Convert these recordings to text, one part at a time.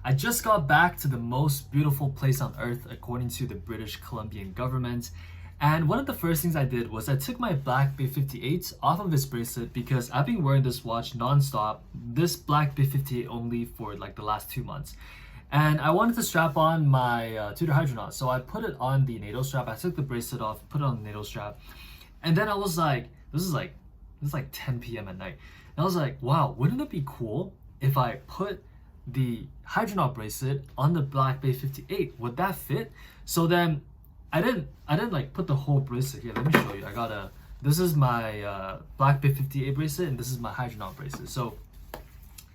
I just got back to the most beautiful place on earth according to the British Columbian government. And one of the first things I did was I took my black Bay 58 off of this bracelet because I've been wearing this watch non-stop, this black Bay 58 only for like the last 2 months. And I wanted to strap on my Tudor Hydronaut, so I put it on the NATO strap. I took the bracelet off, put it on the NATO strap, and then I was like, this is like 10 p.m. at night, and I was like, wow, wouldn't it be cool if I put the Hydronaut bracelet on the black Bay 58? Would that fit? So then I didn't like put the whole bracelet here. Let me show you. This is my black Bay 58 bracelet, and this is my Hydronaut bracelet. So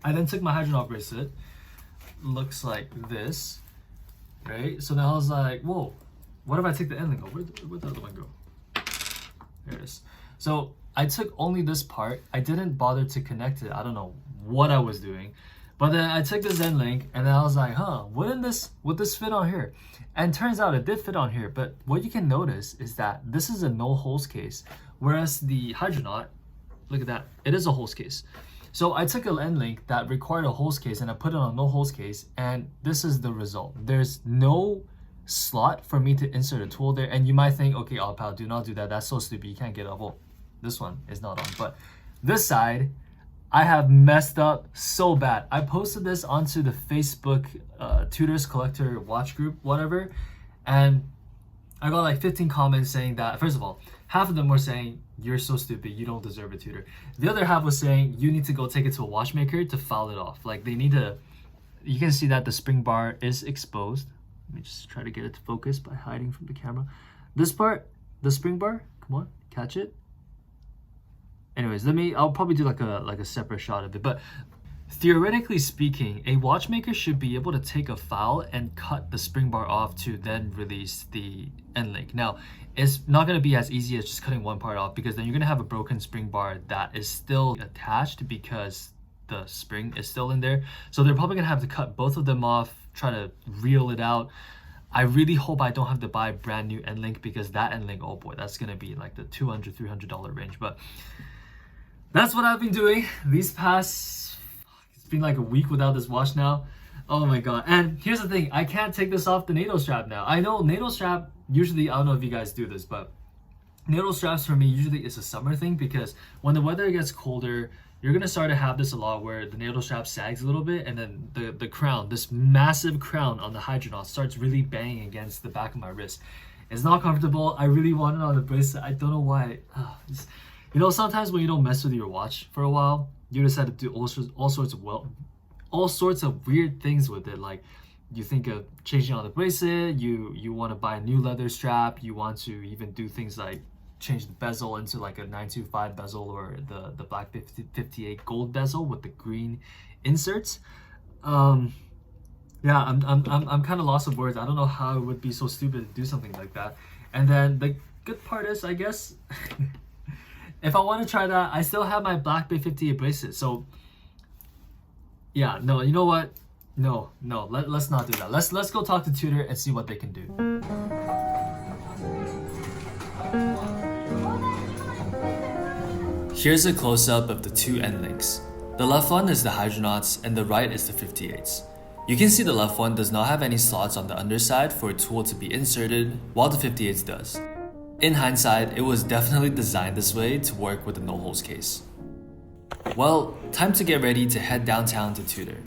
I then took my Hydronaut bracelet, looks like this, right? So now I was like, whoa, what if I take the end link? Where'd the other one go? There it is. So I took only this part. I didn't bother to connect it. I don't know what I was doing. But then I took this end link, and then I was like, would this fit on here? And turns out it did fit on here. But what you can notice is that this is a no holes case, whereas the Hydronaut, look at that, it is a holes case. So I took an end link that required a holes case and I put it on no holes case, and this is the result. There's no slot for me to insert a tool there, and you might think, okay, oh pal, do not do that. That's so stupid. You can't get up. Well, this one is not on, but this side, I have messed up so bad. I posted this onto the Facebook Tudor's Collector Watch group, whatever, and I got like 15 comments saying that, first of all, half of them were saying, you're so stupid, you don't deserve a Tudor. The other half was saying, you need to go take it to a watchmaker to file it off. Like they need to, you can see that the spring bar is exposed. Let me just try to get it to focus by hiding from the camera. This part, the spring bar, come on, catch it. Anyways, I'll probably do like a separate shot of it, but theoretically speaking, a watchmaker should be able to take a file and cut the spring bar off to then release the end link. Now, it's not going to be as easy as just cutting one part off, because then you're going to have a broken spring bar that is still attached because the spring is still in there. So they're probably going to have to cut both of them off, try to reel it out. I really hope I don't have to buy a brand new end link, because that end link, oh boy, that's going to be like the $200, $300 range. But that's what I've been doing these past, it's been like a week without this watch now. Oh my god. And here's the thing, I can't take this off the NATO strap now. I know NATO strap, usually, I don't know if you guys do this, but NATO straps for me usually is a summer thing, because when the weather gets colder, you're gonna start to have this a lot where the NATO strap sags a little bit, and then the crown, this massive crown on the Hydronaut, starts really banging against the back of my wrist. It's not comfortable. I really want it on the bracelet. I don't know why. You know, sometimes when you don't mess with your watch for a while, you decide to do all sorts of weird things with it. Like you think of changing on the bracelet, you want to buy a new leather strap, you want to even do things like change the bezel into like a 925 bezel, or the black 58 gold bezel with the green inserts. Yeah, I'm kind of lost of words. I don't know how it would be so stupid to do something like that. And then the good part is, I guess, if I want to try that, I still have my black Bay 58 bracelet. So yeah, no, you know what? No, let's not do that. Let's go talk to Tudor and see what they can do. Here's a close-up of the two end links. The left one is the Hydronauts and the right is the 58s. You can see the left one does not have any slots on the underside for a tool to be inserted, while the 58s does. In hindsight, it was definitely designed this way to work with the no holes case. Well, time to get ready to head downtown to Tudor.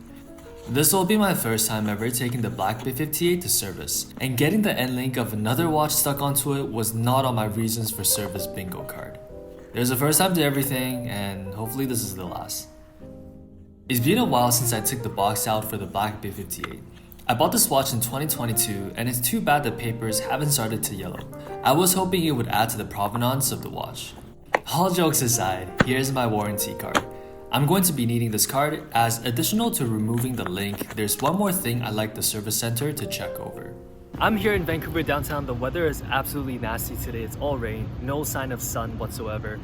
This will be my first time ever taking the black Bay 58 to service, and getting the end link of another watch stuck onto it was not on my reasons for service bingo card. There's a first time to everything, and hopefully this is the last. It's been a while since I took the box out for the black Bay 58. I bought this watch in 2022, and it's too bad the papers haven't started to yellow. I was hoping it would add to the provenance of the watch. All jokes aside, here's my warranty card. I'm going to be needing this card, as additional to removing the link, there's one more thing I'd like the service center to check over. I'm here in Vancouver downtown. The weather is absolutely nasty today. It's all rain, no sign of sun whatsoever.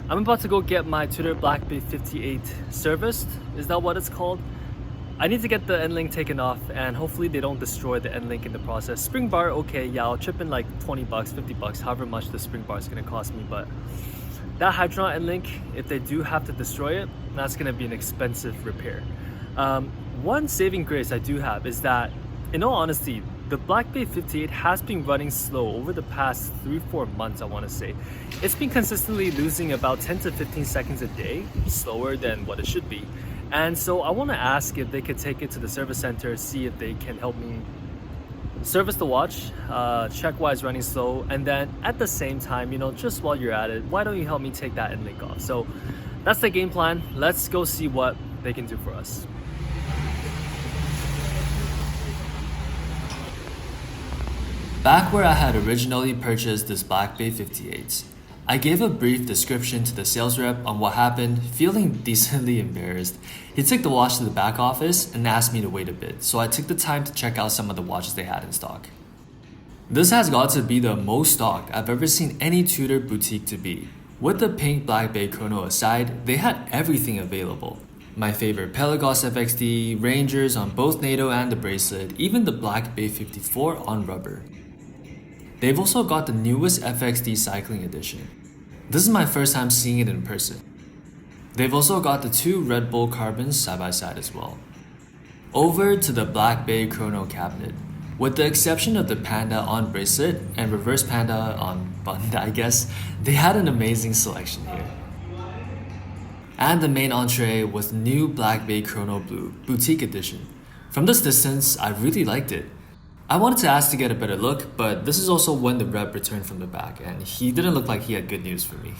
I'm about to go get my Tudor Black Bay 58 serviced. Is that what it's called? I need to get the end link taken off, and hopefully they don't destroy the end link in the process. Spring bar, okay, yeah, I'll chip in like 20 bucks, 50 bucks, however much the spring bar is gonna cost me, but that Hydronaut end link, if they do have to destroy it, that's gonna be an expensive repair. One saving grace I do have is that, in all honesty, the Black Bay 58 has been running slow over the past 3-4 months, I want to say. It's been consistently losing about 10 to 15 seconds a day, slower than what it should be. And so I want to ask if they could take it to the service center, see if they can help me service the watch, check why it's running slow, and then at the same time, just while you're at it, why don't you help me take that end link off? So that's the game plan. Let's go see what they can do for us. Back where I had originally purchased this Black Bay 58, I gave a brief description to the sales rep on what happened, feeling decently embarrassed. He took the watch to the back office and asked me to wait a bit, so I took the time to check out some of the watches they had in stock. This has got to be the most stocked I've ever seen any Tudor boutique to be. With the pink Black Bay chrono aside, they had everything available. My favorite Pelagos FXD, Rangers on both NATO and the bracelet, even the Black Bay 54 on rubber. They've also got the newest FXD cycling edition. This is my first time seeing it in person. They've also got the two Red Bull carbons side by side as well. Over to the Black Bay chrono cabinet. With the exception of the Panda on bracelet and reverse Panda on button, I guess, they had an amazing selection here. And the main entree was the new Black Bay Chrono Blue Boutique Edition. From this distance, I really liked it. I wanted to ask to get a better look, but this is also when the rep returned from the back, and he didn't look like he had good news for me.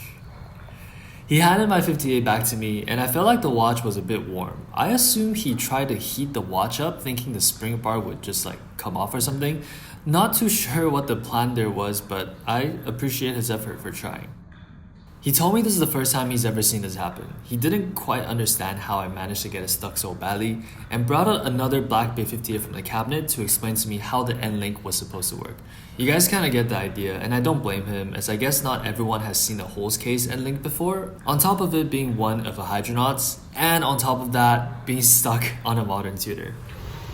He handed my 58 back to me, and I felt like the watch was a bit warm. I assumed he tried to heat the watch up, thinking the spring bar would just come off or something. Not too sure what the plan there was, but I appreciate his effort for trying. He told me this is the first time he's ever seen this happen. He didn't quite understand how I managed to get it stuck so badly, and brought out another Black Bay 58 from the cabinet to explain to me how the end link was supposed to work. You guys kinda get the idea, and I don't blame him, as I guess not everyone has seen a Holes case end link before, on top of it being one of a Hydronaut's, and on top of that, being stuck on a modern Tudor.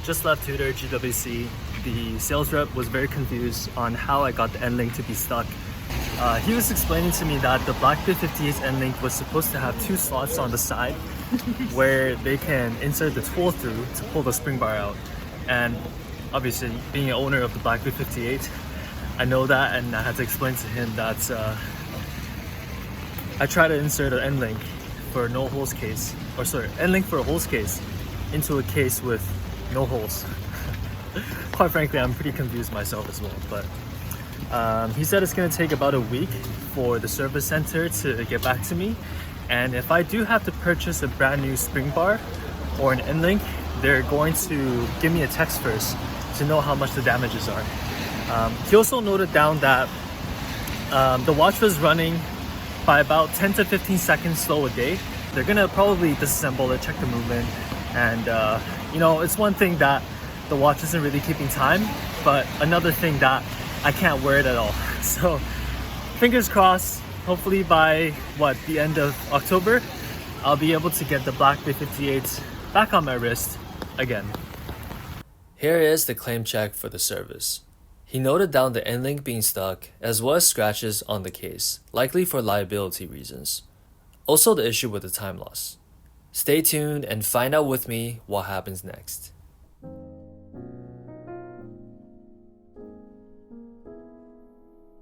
Just left Tudor GWC. The sales rep was very confused on how I got the end link to be stuck. He was explaining to me that the Black Bay 58's end link was supposed to have two slots on the side where they can insert the tool through to pull the spring bar out. And obviously, being an owner of the Black Bay 58, I know that, and I had to explain to him that I tried to insert an end link for no holes case, end link for a holes case into a case with no holes. Quite frankly, I'm pretty confused myself as well, but he said it's going to take about a week for the service center to get back to me, and if I do have to purchase a brand new spring bar or an end link, they're going to give me a text first to know how much the damages are. He also noted down that the watch was running by about 10 to 15 seconds slow a day. They're going to probably disassemble it, check the movement, and it's one thing that the watch isn't really keeping time, but another thing that I can't wear it at all. So fingers crossed, hopefully by the end of October, I'll be able to get the Black Bay 58 back on my wrist again. Here is the claim check for the service. He noted down the end link being stuck, as well as scratches on the case, likely for liability reasons. Also the issue with the time loss. Stay tuned and find out with me what happens next.